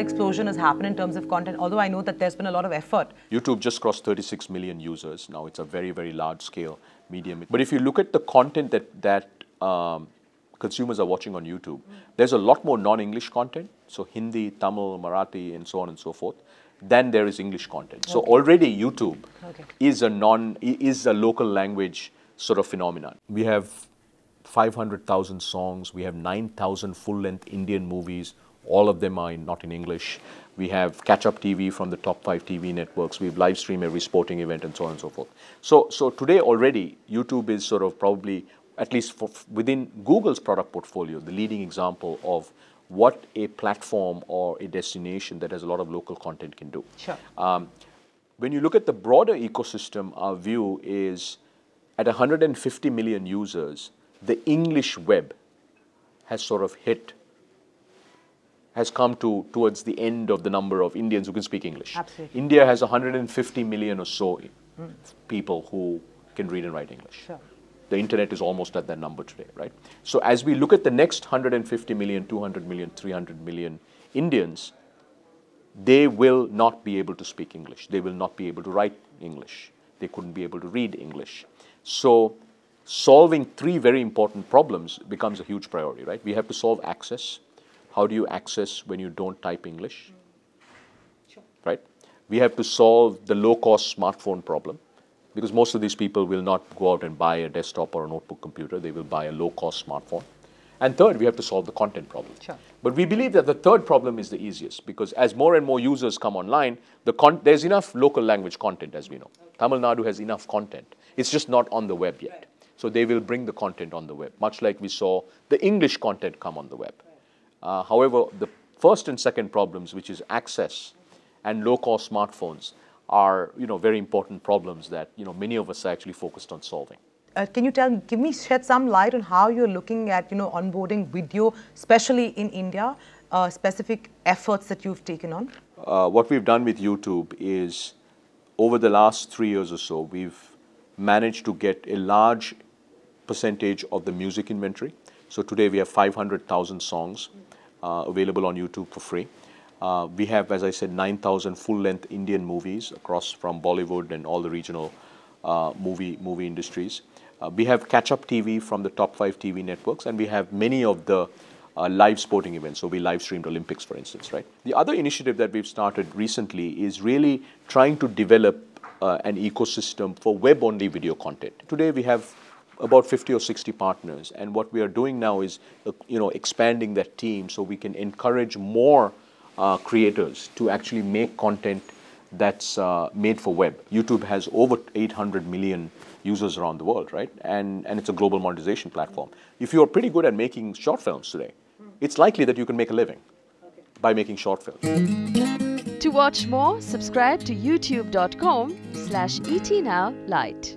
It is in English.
explosion has happened in terms of content, although I know that there's been a lot of effort. YouTube just crossed 36 million users. Now it's a very, very large scale medium. But if you look at the content that consumers are watching on YouTube, there's a lot more non-English content, so Hindi, Tamil, Marathi, and so on and so forth, than there is English content. So already YouTube is a local language sort of phenomenon. We have 500,000 songs, we have 9,000 full-length Indian movies, all of them are not in English. We have catch-up TV from the top 5 TV networks. We live stream every sporting event and so on and so forth. So today already, YouTube is sort of probably, at least within Google's product portfolio, the leading example of what a platform or a destination that has a lot of local content can do. Sure. When you look at the broader ecosystem, our view is at 150 million users, the English web has sort of has come towards the end of the number of Indians who can speak English. Absolutely. India has 150 million or so people who can read and write English. Sure. The internet is almost at that number today, right? So as we look at the next 150 million, 200 million, 300 million Indians, they will not be able to speak English. They will not be able to write English. They couldn't be able to read English. So solving 3 very important problems becomes a huge priority, right? We have to solve access. How do you access when you don't type English? Sure. Right? We have to solve the low-cost smartphone problem, because most of these people will not go out and buy a desktop or a notebook computer. They will buy a low-cost smartphone. And third, we have to solve the content problem. Sure. But we believe that the third problem is the easiest, because as more and more users come online, there's enough local language content, as we know. Tamil Nadu has enough content. It's just not on the web yet. So they will bring the content on the web, much like we saw the English content come on the web. However, the first and second problems, which is access and low-cost smartphones, are very important problems that many of us are actually focused on solving. Can you shed some light on how you're looking at onboarding video, especially in India, specific efforts that you've taken on? What we've done with YouTube is, over the last 3 years or so, we've managed to get a large percentage of the music inventory. So today we have 500,000 songs available on YouTube for free. We have, as I said, 9,000 full-length Indian movies across from Bollywood and all the regional movie industries. We have catch-up TV from the top 5 TV networks, and we have many of the live sporting events. So we live streamed Olympics, for instance, right? The other initiative that we've started recently is really trying to develop an ecosystem for web-only video content. Today we have about 50 or 60 partners, and what we are doing now is expanding that team so we can encourage more creators to actually make content that's made for web. YouTube has over 800 million users around the world, right? And it's a global monetization platform. If you're pretty good at making short films today, it's likely that you can make a living by making short films. To watch more, subscribe to youtube.com/ETNowLite.